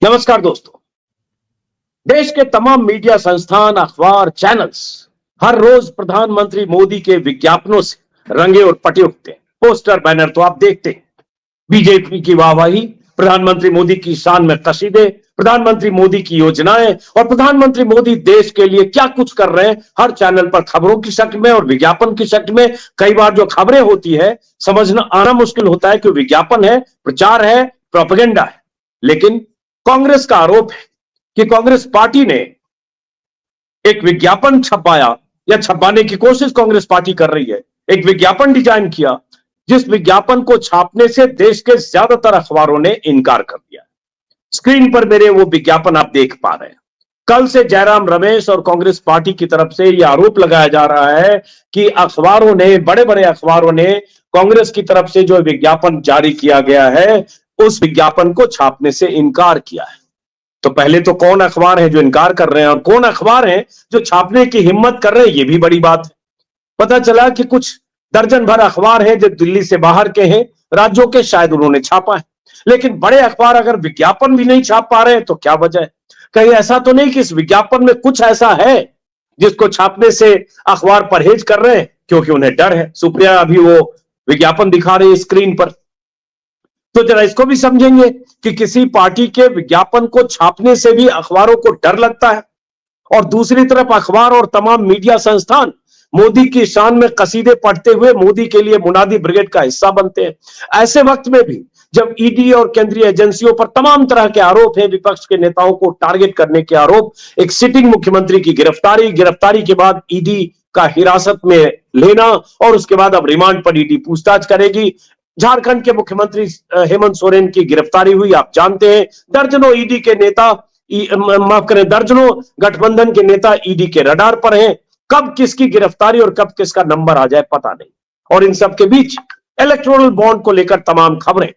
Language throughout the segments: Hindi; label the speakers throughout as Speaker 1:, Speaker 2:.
Speaker 1: नमस्कार दोस्तों। देश के तमाम मीडिया संस्थान, अखबार, चैनल्स हर रोज प्रधानमंत्री मोदी के विज्ञापनों से रंगे और पटे उठते हैं। पोस्टर, बैनर तो आप देखते हैं। बीजेपी की वाहवाही, प्रधानमंत्री मोदी की शान में कसीदे, प्रधानमंत्री मोदी की योजनाएं और प्रधानमंत्री मोदी देश के लिए क्या कुछ कर रहे हैं, हर चैनल पर खबरों की शक्ल में और विज्ञापन की शक्ल में। कई बार जो खबरें होती है समझना आना मुश्किल होता है कि विज्ञापन है, प्रचार है, प्रोपेगेंडा है। लेकिन कांग्रेस का आरोप है कि कांग्रेस पार्टी ने एक विज्ञापन छपाया या छपाने की कोशिश कांग्रेस पार्टी कर रही है। एक विज्ञापन डिजाइन किया जिस विज्ञापन को छापने से देश के ज्यादातर अखबारों ने इनकार कर दिया। स्क्रीन पर मेरे वो विज्ञापन आप देख पा रहे हैं। कल से जयराम रमेश और कांग्रेस पार्टी की तरफ से यह आरोप लगाया जा रहा है कि अखबारों ने, बड़े बड़े अखबारों ने कांग्रेस की तरफ से जो विज्ञापन जारी किया गया है उस विज्ञापन को छापने से इनकार किया है। तो पहले तो कौन अखबार है जो इनकार कर रहे हैं और कौन अखबार है जो छापने की हिम्मत कर रहे हैं, ये भी बड़ी बात है। पता चला कि कुछ दर्जन भर अखबार हैं जो दिल्ली से बाहर के हैं, राज्यों के, शायद उन्होंने छापा है। लेकिन बड़े अखबार अगर विज्ञापन भी नहीं छाप पा रहे हैं तो क्या वजह है? कहीं ऐसा तो नहीं कि इस विज्ञापन में कुछ ऐसा है जिसको छापने से अखबार परहेज कर रहे हैं क्योंकि उन्हें डर है? सुप्रिया अभी वो विज्ञापन दिखा रही है स्क्रीन पर, तो जरा इसको भी समझेंगे कि किसी पार्टी के विज्ञापन को छापने से भी अखबारों को डर लगता है और दूसरी तरफ अखबार और तमाम मीडिया संस्थान मोदी की शान में कसीदे पढ़ते हुए मोदी के लिए मुनादी ब्रिगेड का हिस्सा बनते हैं। ऐसे वक्त में भी जब ईडी और केंद्रीय एजेंसियों पर तमाम तरह के आरोप हैं, विपक्ष के नेताओं को टारगेट करने के आरोप, एक सिटिंग मुख्यमंत्री की गिरफ्तारी के बाद ईडी का हिरासत में लेना और उसके बाद अब रिमांड पर ईडी पूछताछ करेगी। झारखंड के मुख्यमंत्री हेमंत सोरेन की गिरफ्तारी हुई, आप जानते हैं। दर्जनों ईडी के नेता, माफ करें, दर्जनों गठबंधन के नेता ईडी के रडार पर हैं। कब किसकी गिरफ्तारी और कब किसका नंबर आ जाए पता नहीं। और इन सब के बीच इलेक्टोरल बॉन्ड को लेकर तमाम खबरें,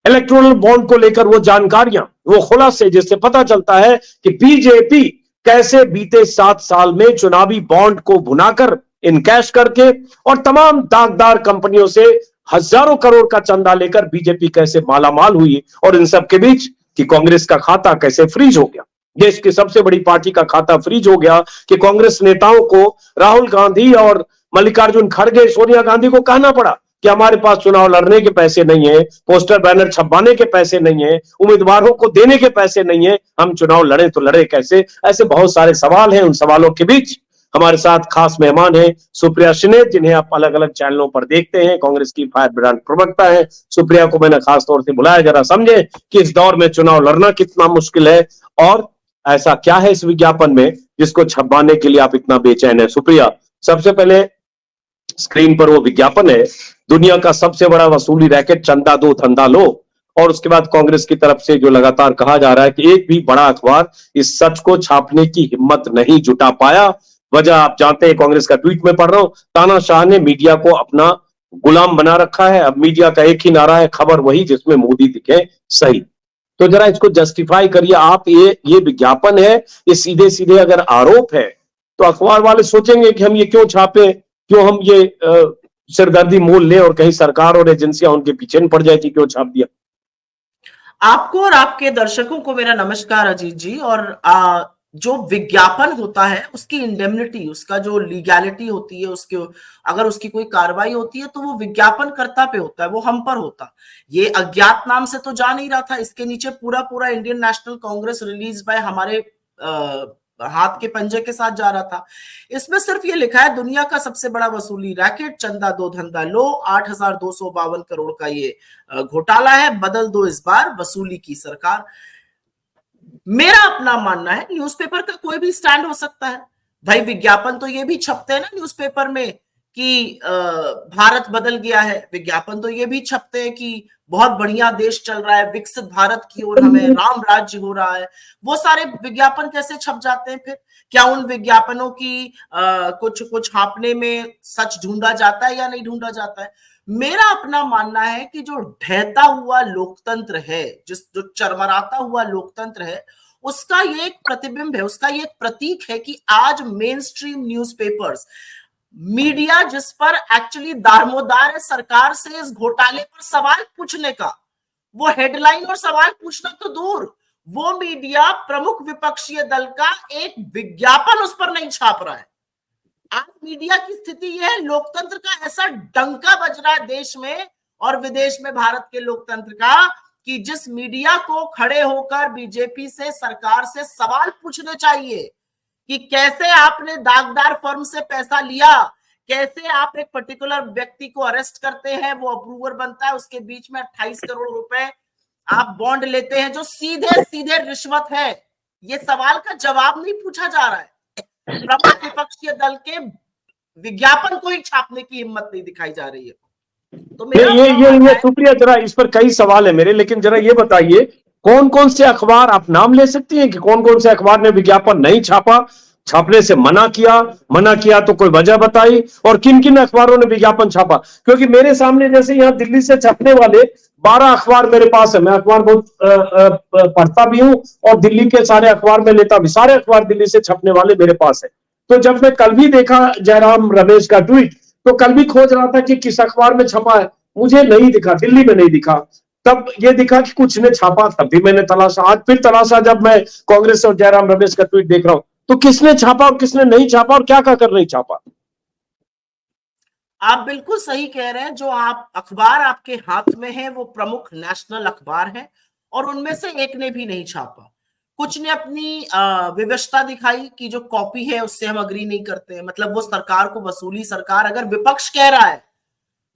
Speaker 1: इलेक्टोरल बॉन्ड को लेकर वो जानकारियां, वो खुलासे जिससे पता चलता है कि बीजेपी कैसे बीते 7 साल में चुनावी बॉन्ड को भुनाकर, इनकैश करके और तमाम दागदार कंपनियों से हजारों करोड़ का चंदा लेकर बीजेपी कैसे मालामाल हुई। और इन सब के बीच कि कांग्रेस का खाता कैसे फ्रीज हो गया, देश की सबसे बड़ी पार्टी का खाता फ्रीज हो गया कि कांग्रेस नेताओं को, राहुल गांधी और मल्लिकार्जुन खड़गे, सोनिया गांधी को कहना पड़ा कि हमारे पास चुनाव लड़ने के पैसे नहीं है, पोस्टर बैनर छपवाने के पैसे नहीं है, उम्मीदवारों को देने के पैसे नहीं है, हम चुनाव लड़े तो लड़े कैसे? ऐसे बहुत सारे सवाल हैं। उन सवालों के बीच हमारे साथ खास मेहमान हैं सुप्रिया श्रीनेत, जिन्हें आप अलग अलग चैनलों पर देखते हैं, कांग्रेस की फायर ब्रांड प्रवक्ता है। सुप्रिया को मैंने खास तौर से बुलाया, जरा समझे कि इस दौर में चुनाव लड़ना कितना मुश्किल है और ऐसा क्या है इस विज्ञापन में जिसको छपवाने के लिए आप इतना बेचैन है। सुप्रिया, सबसे पहले स्क्रीन पर वो विज्ञापन है, दुनिया का सबसे बड़ा वसूली रैकेट, चंदा दो धंधा लो। और उसके बाद कांग्रेस की तरफ से जो लगातार कहा जा रहा है कि एक भी बड़ा अखबार इस सच को छापने की हिम्मत नहीं जुटा पाया। वजह आप जानते हैं, कांग्रेस का ट्वीट में पढ़ रहा हूं, तानाशाह ने मीडिया को अपना गुलाम बना रखा है। अब मीडिया का एक ही नारा है, खबर वही जिसमें मोदी दिखे सही। तो जरा इसको जस्टिफाई करिए आप। ये विज्ञापन है, ये सीधे सीधे अगर आरोप है तो अखबार वाले सोचेंगे कि हम ये क्यों छापे, क्यों हम ये सिरदर्दी मोल लें और कहीं सरकार और एजेंसियां उनके पीछे न पड़ जाए कि क्यों छाप दिया।
Speaker 2: आपको और आपके दर्शकों को मेरा नमस्कार अजीत जी। और जो विज्ञापन होता है उसकी इंडेमनिटी, उसका जो लीगैलिटी होती है, उसके अगर उसकी कोई कार्रवाई होती है तो वो विज्ञापनकर्ता पे होता है, वो हम पर होता। ये अज्ञात नाम से तो जा नहीं रहा था, इसके नीचे पूरा पूरा Indian national Congress release by हमारे हाथ के पंजे के साथ जा रहा था। इसमें सिर्फ ये लिखा है, दुनिया का सबसे बड़ा वसूली रैकेट, चंदा दो धंधा लो, 8,252 करोड़ का ये घोटाला है, बदल दो इस बार वसूली की सरकार। मेरा अपना मानना है, न्यूज़पेपर का कोई भी स्टैंड हो सकता है भाई। विज्ञापन तो ये भी छपते हैं ना न्यूज़पेपर में कि भारत बदल गया है, विज्ञापन तो ये भी छपते हैं कि बहुत बढ़िया देश चल रहा है, विकसित भारत की ओर हमें राम राज्य हो रहा है। वो सारे विज्ञापन कैसे छप जाते हैं फिर? क्या उन विज्ञापनों की कुछ कुछ छापने में सच ढूंढा जाता है या नहीं ढूंढा जाता है? मेरा अपना मानना है कि जो ढहता हुआ लोकतंत्र है, जो चरमराता हुआ लोकतंत्र है, उसका ये एक प्रतिबिंब है, उसका ये एक प्रतीक है कि आज मेन स्ट्रीम न्यूज़पेपर्स, मीडिया जिस पर एक्चुअली दारोमदार है सरकार से इस घोटाले पर सवाल पूछने का, वो हेडलाइन और सवाल पूछना तो दूर, वो मीडिया प्रमुख विपक्षीय दल का एक विज्ञापन उस पर नहीं छाप रहा है। आज मीडिया की स्थिति यह है, लोकतंत्र का ऐसा डंका बज रहा है देश में और विदेश में भारत के लोकतंत्र का, कि जिस मीडिया को खड़े होकर बीजेपी से, सरकार से सवाल पूछने चाहिए कि कैसे आपने दागदार फर्म से पैसा लिया, कैसे आप एक पर्टिकुलर व्यक्ति को अरेस्ट करते हैं, वो अप्रूवर बनता है, उसके बीच में 28 करोड़ रुपए आप बॉन्ड लेते हैं जो सीधे सीधे रिश्वत है। ये सवाल का जवाब नहीं पूछा जा रहा है। प्रमुख विपक्षीय दल के विज्ञापन को ही छापने की हिम्मत नहीं दिखाई जा रही है। तो मेरा
Speaker 1: ये सुप्रिया, जरा इस पर कई सवाल है मेरे, लेकिन जरा ये बताइए कौन कौन से अखबार, आप नाम ले सकती हैं कि कौन कौन से अखबार ने विज्ञापन नहीं छापा, छापने से मना किया तो कोई वजह बताई, और किन किन अखबारों ने विज्ञापन छापा? क्योंकि मेरे सामने जैसे यहां दिल्ली से छपने वाले 12 अखबार मेरे पास है, मैं अखबार बहुत पढ़ता भी हूं और दिल्ली के सारे अखबार में लेता भी, सारे अखबार दिल्ली से छपने वाले मेरे पास है। तो जब मैं कल भी देखा जयराम रमेश का ट्वीट, तो कल भी खोज रहा था कि किस अखबार में छपा है, मुझे नहीं दिखा, दिल्ली में नहीं दिखा। तब ये दिखा कि कुछ ने छापा, तब भी मैंने तलाशा, आज फिर तलाशा, जब मैं कांग्रेस और जयराम रमेश का ट्वीट देख रहा हूं, तो किसने छापा और किसने नहीं छापा और क्या कर नहीं छापा?
Speaker 2: आप बिल्कुल सही कह रहे हैं। जो आप अखबार आपके हाथ में है वो प्रमुख नेशनल अखबार है और उनमें से एक ने भी नहीं छापा। कुछ ने अपनी विवशता दिखाई कि जो कॉपी है उससे हम अग्री नहीं करते, मतलब वो सरकार को वसूली, सरकार अगर विपक्ष कह रहा है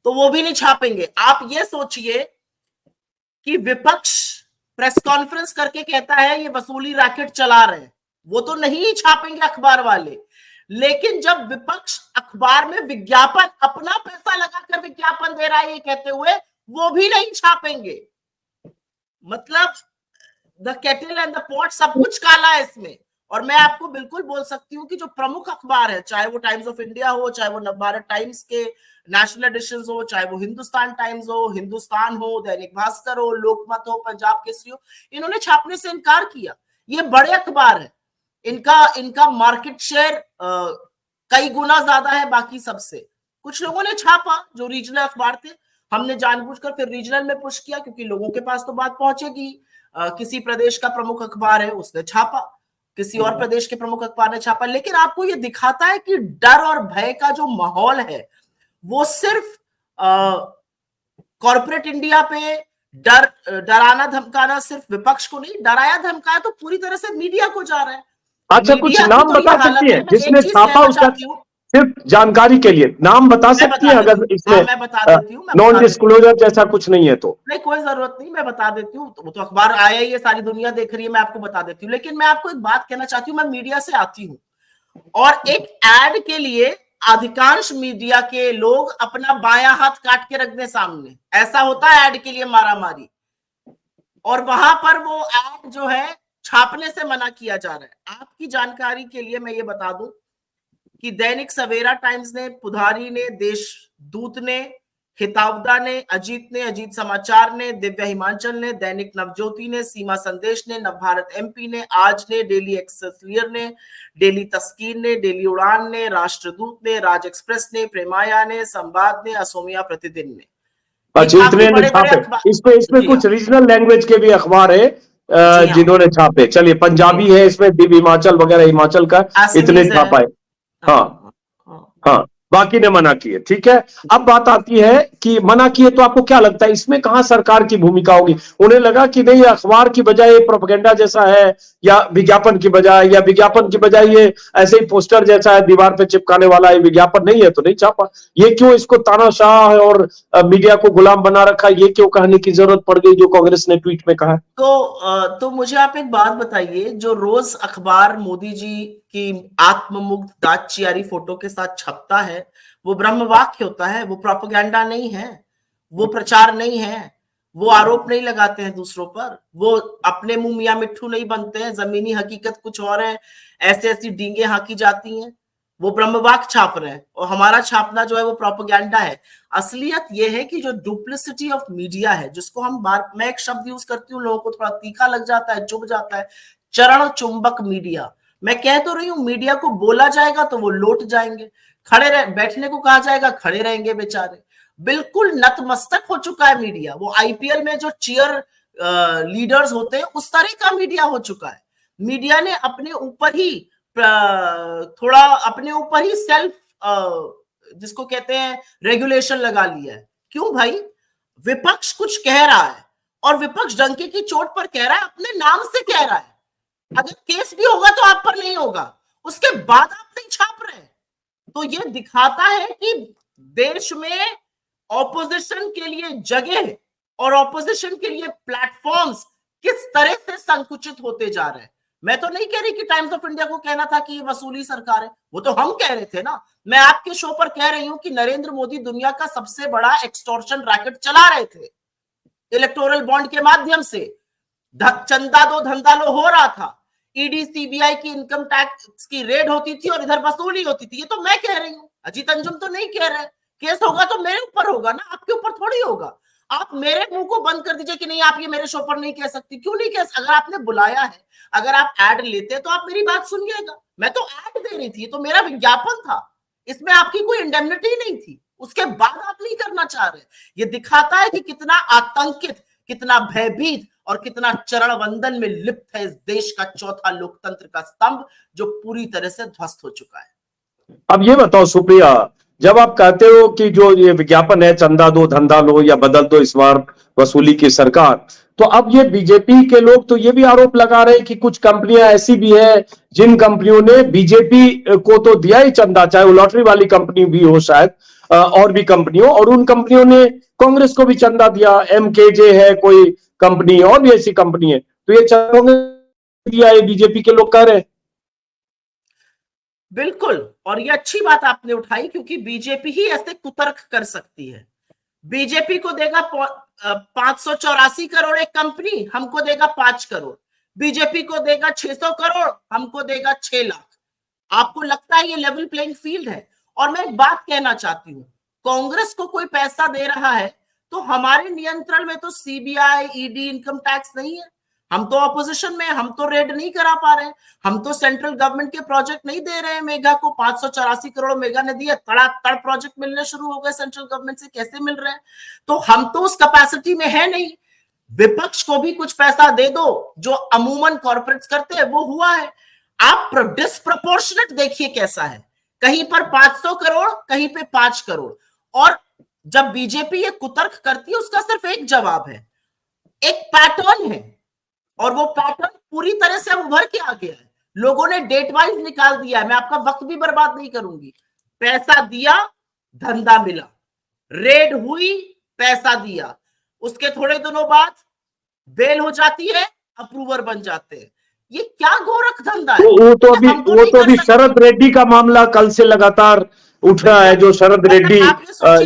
Speaker 2: तो वो भी नहीं छापेंगे। आप ये सोचिए कि विपक्ष प्रेस कॉन्फ्रेंस करके कहता है ये वसूली रैकेट चला रहे हैं, वो तो नहीं छापेंगे अखबार वाले। लेकिन जब विपक्ष अखबार में विज्ञापन, अपना पैसा लगाकर विज्ञापन दे रहा है ये कहते हुए, वो भी नहीं छापेंगे। मतलब the kettle and the pot, सब कुछ काला है इसमें। और मैं आपको बिल्कुल बोल सकती हूँ कि जो प्रमुख अखबार है, चाहे वो टाइम्स ऑफ इंडिया हो, चाहे वो नवभारत टाइम्स के नेशनल एडिशन हो, चाहे वो हिंदुस्तान टाइम्स हो, हिंदुस्तान हो, दैनिक भास्कर हो, लोकमत हो, पंजाब केसरी हो, इन्होंने छापने से इनकार किया। ये बड़े अखबार है, इनका मार्केट शेयर कई गुना ज्यादा है बाकी सबसे। कुछ लोगों ने छापा जो रीजनल अखबार थे, हमने जानबूझकर फिर रीजनल में पुश किया क्योंकि लोगों के पास तो बात पहुंचेगी। किसी प्रदेश का प्रमुख अखबार है उसने छापा, किसी और प्रदेश के प्रमुख अखबार ने छापा। लेकिन आपको ये दिखाता है कि डर और भय का जो माहौल है वो सिर्फ कॉर्पोरेट इंडिया पे डराना धमकाना सिर्फ विपक्ष को नहीं, डराया धमकाया तो पूरी तरह से मीडिया को जा रहा है।
Speaker 1: अच्छा, कुछ नाम
Speaker 2: तो
Speaker 1: बता सकती है जिसने छापा, उसका सिर्फ जानकारी के लिए नाम बता सकती है? अगर इसमें
Speaker 2: मैं बता देती हूँ,
Speaker 1: नॉन डिस्क्लोजर जैसा कुछ नहीं है तो
Speaker 2: नहीं, कोई जरूरत नहीं, मैं बता देती हूँ। वो तो अखबार आया ही है, सारी दुनिया देख रही है, मैं आपको बता देती हूँ। लेकिन मैं आपको एक बात कहना चाहती हूँ, मैं मीडिया से आती हूँ और एक एड के लिए अधिकांश मीडिया के लोग अपना बायां हाथ काट के रख दें सामने, ऐसा होता है एड के लिए मारामारी। और वहां पर वो एड जो है छापने से मना किया जा रहा है। आपकी जानकारी के लिए मैं ये बता दूं कि दैनिक सवेरा टाइम्स ने, पुधारी ने, देशदूत ने, हितावदा ने, अजीत समाचार ने, दिव्य हिमाचल ने, दैनिक नवज्योति ने, सीमा संदेश ने, नवभारत एमपी ने, आज ने, डेली एक्सेलसियर ने, डेली तस्कीर ने, डेली उड़ान ने, राष्ट्रदूत ने, राज एक्सप्रेस ने, प्रेमाया ने, संवाद ने, असोमिया प्रतिदिन ने।
Speaker 1: अच्छा, इतने ने छापे। इसमें कुछ रीजनल लैंग्वेज के भी अखबार है जिन्होंने छापे। चलिए, पंजाबी है इसमें, दिव्य हिमाचल वगैरह, हिमाचल का, इतने छापा है। हाँ हाँ, बाकी ने मना किए, ठीक है। अब बात आती है कि मना किए तो आपको क्या लगता है इसमें कहां सरकार की भूमिका होगी? उन्हें लगा कि नहीं, अखबार की बजाय प्रोपेगेंडा जैसा है, या विज्ञापन की बजाय, या विज्ञापन की बजाय ये ऐसे ही पोस्टर जैसा है दीवार पे चिपकाने वाला, ये विज्ञापन नहीं है तो नहीं छापा। ये क्यों इसको तानाशाह और मीडिया को गुलाम बना रखा, ये क्यों कहने की जरूरत पड़ गई जो कांग्रेस ने ट्वीट में कहा?
Speaker 2: तो मुझे आप एक बात बताइए, जो रोज अखबार मोदी जी की आत्ममुग्ध दादचियारी फोटो के साथ छपता है वो ब्रह्म वाक्य होता है, वो प्रोपेगेंडा नहीं है, वो प्रचार नहीं है, वो आरोप नहीं लगाते हैं दूसरों पर, वो अपने मुंह मियां मिट्ठू नहीं बनते हैं, जमीनी हकीकत कुछ और है, ऐसे ऐसी डींगे हाकी जाती हैं। वो ब्रह्मवाक्य छाप रहे हैं और हमारा छापना जो है वो प्रोपेगेंडा है। असलियत ये है कि जो डुप्लिसिटी ऑफ मीडिया है, जिसको हम मैं एक शब्द यूज करती हूँ, लोगों को थोड़ा तीखा लग जाता है, चुभ जाता है, चरण चुंबक मीडिया। मैं कह तो रही हूँ, मीडिया को बोला जाएगा तो वो लौट जाएंगे, बैठने को कहा जाएगा खड़े रहेंगे बेचारे। बिल्कुल नतमस्तक हो चुका है मीडिया। वो आईपीएल में जो चीयर लीडर्स होते हैं, उस तरह का मीडिया हो चुका है। मीडिया ने अपने ऊपर ही थोड़ा अपने ऊपर ही सेल्फ जिसको कहते हैं रेगुलेशन लगा लिया है। क्यों भाई? विपक्ष कुछ कह रहा है और विपक्ष डंके की चोट पर कह रहा है, अपने नाम से कह रहा है। अगर केस भी होगा तो आप पर नहीं होगा, उसके बाद आप नहीं छाप रहे। तो ये दिखाता है कि देश में ऑपोजिशन के लिए जगह और ऑपोजिशन के लिए प्लेटफॉर्म्स किस तरह से संकुचित होते जा रहे हैं। मैं तो नहीं कह रही कि टाइम्स ऑफ इंडिया को कहना था कि ये वसूली सरकार है, वो तो हम कह रहे थे ना। मैं आपके शो पर कह रही हूं कि नरेंद्र मोदी दुनिया का सबसे बड़ा एक्सटॉर्शन रैकेट चला रहे थे। इलेक्टोरल बॉन्ड के माध्यम से चंदा दो धंधा लो हो रहा था। ईडी सीबीआई की इनकम टैक्स की रेड होती थी और इधर वसूली होती थी। ये तो मैं कह रही हूँ, अजीत अंजुम तो नहीं कह रहे। केस होगा तो मेरे ऊपर होगा ना, आपके ऊपर थोड़ी होगा। आप मेरे मुंह को बंद कर दीजिए कि नहीं आप ये मेरे शो पर नहीं कह सकती। क्यों नहीं कह सकती? अगर आपने बुलाया है, अगर आप ऐड लेते तो आप मेरी बात सुनिएगा। मैं तो ऐड दे रही थी, तो मेरा विज्ञापन था, इसमें आपकी कोई इंडेमनिटी नहीं थी। उसके बाद आप नहीं करना चाह रहे। ये दिखाता है कि कितना आतंकित, कितना भयभीत और कितना चरण वंदन में लिप्त है इस देश का चौथा लोकतंत्र का स्तंभ, जो पूरी तरह से ध्वस्त हो चुका है।
Speaker 1: अब ये बताओ सुप्रिया, जब आप कहते हो कि जो ये विज्ञापन है, चंदा दो धंधा लो या बदल दो इस बार वसूली की सरकार, तो अब ये बीजेपी के लोग तो ये भी आरोप लगा रहे हैं कि कुछ कंपनियां ऐसी भी है जिन कंपनियों ने बीजेपी को तो दिया ही चंदा, चाहे वो लॉटरी वाली कंपनी भी हो शायद, और भी कंपनियों, और उन कंपनियों ने कांग्रेस को भी चंदा दिया। एमकेजे है कोई कंपनी, और भी ऐसी कंपनी है, तो ये चंदा दिया, ये बीजेपी के लोग कह रहे हैं।
Speaker 2: बिल्कुल, और ये अच्छी बात आपने उठाई, क्योंकि बीजेपी ही ऐसे कुतर्क कर सकती है। बीजेपी को देगा 584 करोड़ एक कंपनी, हमको देगा 5 करोड़। बीजेपी को देगा 600 करोड़, हमको देगा 6 लाख। आपको लगता है ये लेवल प्लेइंग फील्ड है? और मैं एक बात कहना चाहती हूँ, कांग्रेस को कोई पैसा दे रहा है तो हमारे नियंत्रण में तो सीबीआई, ईडी, इनकम टैक्स नहीं है। हम तो ऑपोजिशन में, हम तो रेड नहीं करा पा रहे हैं। हम तो सेंट्रल गवर्नमेंट के प्रोजेक्ट नहीं दे रहे हैं। मेगा को 584 करोड़ मेगा ने दिए, तड़ातड़ प्रोजेक्ट मिलने शुरू हो गए सेंट्रल गवर्नमेंट से। कैसे मिल रहे हैं? तो हम तो उस कैपेसिटी में है नहीं। विपक्ष को भी कुछ पैसा दे दो, जो अमूमन कॉर्पोरेट्स करते हैं वो हुआ है। आप डिस्प्रपोर्शनेट देखिए कैसा है, कहीं पर 500 करोड़, कहीं पे 5 करोड़। और जब बीजेपी ये कुतर्क करती है, उसका सिर्फ एक जवाब है, एक पैटर्न है, और वो पैटर्न पूरी तरह से उभर के आ गया है। लोगों ने डेट वाइज निकाल दिया है। मैं आपका वक्त भी बर्बाद नहीं करूंगी। पैसा दिया, धंधा मिला, रेड हुई, पैसा दिया, उसके थोड़े दिनों बाद बेल हो जाती है, अप्रूवर बन जाते हैं। ये क्या गोरख धंधा है?
Speaker 1: वो तो अभी शरद रेड्डी का मामला कल से लगातार उठ रहा है, जो शरद रेड्डी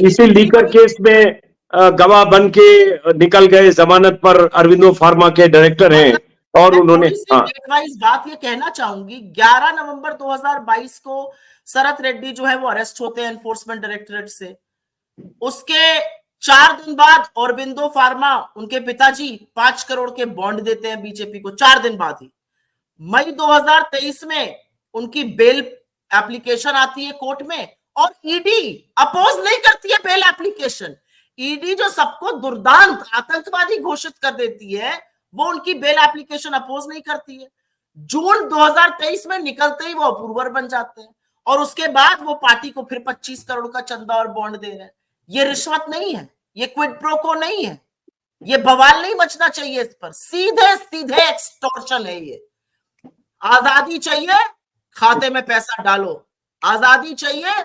Speaker 1: इसी लीकर केस में गवाह बन के निकल गए जमानत पर, अरविंदो फार्मा के डायरेक्टर हैं, और उन्होंने
Speaker 2: बात ये कहना चाहूंगी, 11 नवंबर 2022 को शरद रेड्डी जो है वो अरेस्ट होते हैं एनफोर्समेंट डायरेक्टरेट से। उसके 4 दिन बाद अरविंदो फार्मा, उनके पिताजी 5 करोड़ के बॉन्ड देते हैं बीजेपी को, 4 दिन बाद ही। मई 2023 में उनकी बेल एप्लीकेशन आती है कोर्ट में, और ईडी अपोज नहीं करती है बेल एप्लीकेशन। ईडी जो सबको दुर्दांत आतंकवादी घोषित कर देती है, वो उनकी बेल एप्लीकेशन अपोज नहीं करती है। जून 2023 में निकलते ही वो अप्रूवर बन जाते हैं, और उसके बाद वो पार्टी को फिर 25 करोड़ का चंदा और बॉन्ड दे रहे हैं। ये रिश्वत नहीं है, ये क्विड प्रो को नहीं है, ये बवाल नहीं मचना चाहिए इस पर। सीधे सीधे एक्सटॉर्शन है ये। आजादी चाहिए, खाते में पैसा डालो। आजादी चाहिए,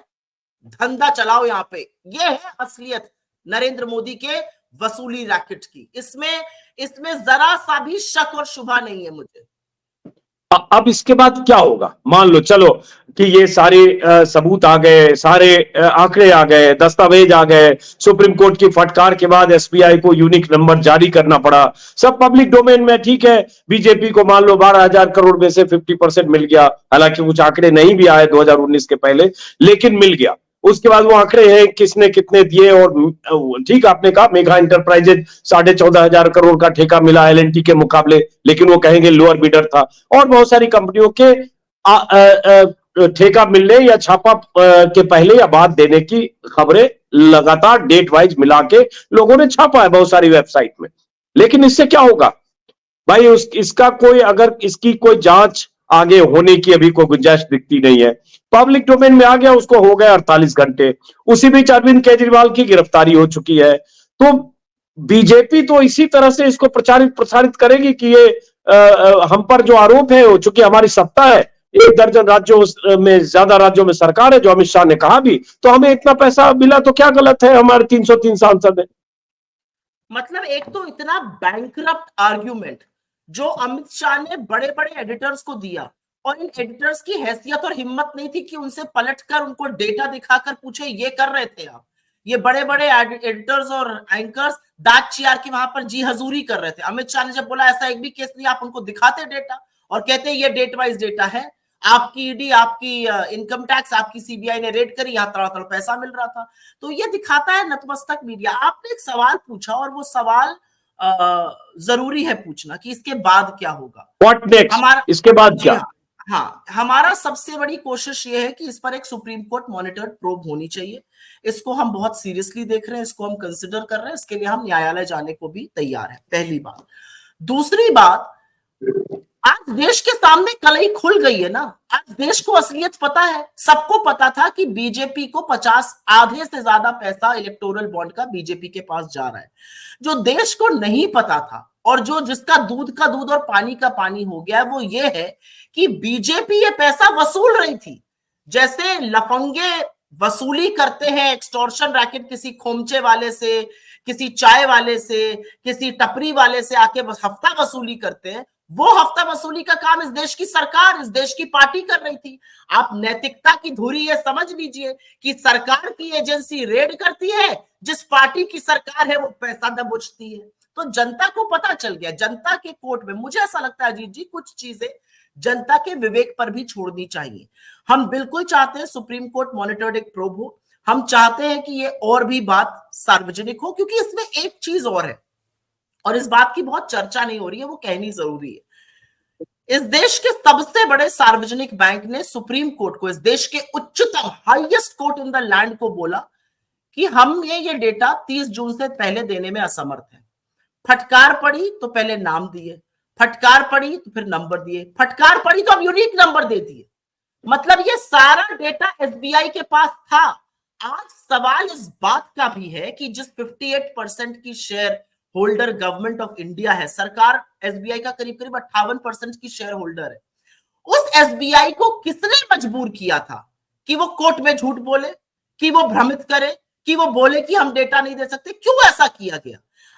Speaker 2: धंधा चलाओ। यहाँ पे ये है असलियत नरेंद्र मोदी के वसूली रैकेट की। इसमें जरा सा भी शक और शुभा नहीं है मुझे।
Speaker 1: अब इसके बाद क्या होगा? मान लो चलो कि ये सारे सबूत आ गए, सारे आंकड़े आ गए, दस्तावेज आ गए, सुप्रीम कोर्ट की फटकार के बाद एसबीआई को यूनिक नंबर जारी करना पड़ा, सब पब्लिक डोमेन में। ठीक है, बीजेपी को मान लो 12,000 करोड़ में से 50% मिल गया, हालांकि कुछ आंकड़े नहीं भी आए 2019 के पहले, लेकिन मिल गया। उसके बाद वो आंकड़े हैं किसने कितने दिए, और ठीक आपने कहा मेगा एंटरप्राइजेज 14,500 करोड़ का ठेका मिला एलएनटी के मुकाबले, लेकिन वो कहेंगे लोअर बिडर था। और बहुत सारी कंपनियों के ठेका मिलने या छापा के पहले या बाद देने की खबरें लगातार डेट वाइज मिला के लोगों ने छापा है बहुत सारी वेबसाइट में। लेकिन इससे क्या होगा भाई? इसका कोई, अगर इसकी कोई जांच आगे होने की अभी कोई गुंजाइश दिखती नहीं है। पब्लिक डोमेन में आ गया, उसको हो गए 48 घंटे। उसी बीच अरविंद केजरीवाल की गिरफ्तारी हो चुकी है। तो बीजेपी तो इसी तरह से इसको प्रचारित प्रसारित करेगी कि ये हम पर जो आरोप है, वो चूंकि हमारी सत्ता है, 1 दर्जन राज्यों में, ज्यादा राज्यों में सरकार है, जो अमित शाह ने कहा भी, तो हमें इतना पैसा मिला तो क्या गलत है? हमारे 303 सांसद है।
Speaker 2: मतलब एक तो इतना बैंकरप्ट आर्ग्यूमेंट जो अमित शाह ने बड़े बड़े एडिटर्स को दिया, और इन एडिटर्स की हैसियत और हिम्मत नहीं थी कि उनसे पलटकर उनको डेटा दिखाकर पूछे ये कर रहे थे आप। ये बड़े बड़े एडिटर्स और एंकर्स दाग चियार की वहां पर जी हजूरी कर रहे थे। अमित शाह ने जब बोला ऐसा एक भी केस नहीं, आप उनको दिखाते डेटा और कहते ये डेट वाइज डेटा है, आपकी ईडी, आपकी इनकम टैक्स, आपकी सीबीआई ने रेड करी, यहाँ तड़ातड़ पैसा मिल रहा था। तो ये दिखाता है नतमस्तक मीडिया। आपने एक सवाल पूछा और वो सवाल जरूरी है पूछना कि इसके बाद क्या होगा,
Speaker 1: व्हाट नेक्स्ट, इसके बाद क्या?
Speaker 2: हाँ, हमारा सबसे बड़ी कोशिश ये है कि इस पर एक सुप्रीम कोर्ट मॉनिटर्ड प्रोब होनी चाहिए। इसको हम बहुत सीरियसली देख रहे हैं, इसको हम कंसिडर कर रहे हैं, इसके लिए हम न्यायालय जाने को भी तैयार है, पहली बात। दूसरी बात, आज देश के सामने कलई खुल गई है ना। आज देश को असलियत पता है, सबको पता था कि बीजेपी को 50 आधे से ज्यादा पैसा इलेक्टोरल बॉन्ड का बीजेपी के पास जा रहा है। जो देश को नहीं पता था और जो जिसका दूध का दूध और पानी का पानी हो गया है, वो ये है कि बीजेपी ये पैसा वसूल रही थी। जैसे लफंगे वसूली करते हैं एक्सटॉर्शन रैकेट किसी खोमचे वाले से, किसी चाय वाले से, किसी टपरी वाले से आके हफ्ता वसूली करते हैं, वो हफ्ता वसूली का काम इस देश की सरकार, इस देश की पार्टी कर रही थी। आप नैतिकता की धुरी ये समझ लीजिए कि सरकार की एजेंसी रेड करती है, जिस पार्टी की सरकार है वो पैसा दबोचती है। तो जनता को पता चल गया, जनता के कोर्ट में। मुझे ऐसा लगता है अजीत जी, कुछ चीजें जनता के विवेक पर भी छोड़नी चाहिए। हम बिल्कुल चाहते हैं सुप्रीम कोर्ट मॉनिटर्ड एक प्रोब हो, हम चाहते हैं कि ये और भी बात सार्वजनिक हो, क्योंकि इसमें एक चीज और है और इस बात की बहुत चर्चा नहीं हो रही है, वो कहनी जरूरी है। इस देश के सबसे बड़े सार्वजनिक बैंक ने सुप्रीम कोर्ट को, इस देश के उच्चतम highest court in the land को बोला कि हम ये डेटा 30 जून से पहले देने में असमर्थ है। फटकार पड़ी तो पहले नाम दिए, फटकार पड़ी तो फिर नंबर दिए, फटकार पड़ी तो अब यूनिक नंबर दे दिए। मतलब ये सारा डेटा एसबीआई के पास था। आज सवाल इस बात का भी है कि जिस 58% की share holder government of India है, सरकार एसबीआई का करीब करीब 58% की शेयर होल्डर है, उस एसबीआई को किसने मजबूर किया था कि वो कोर्ट में झूठ बोले, कि वो भ्रमित करे, कि वो बोले कि हम डेटा नहीं दे सकते? क्यों ऐसा किया गया?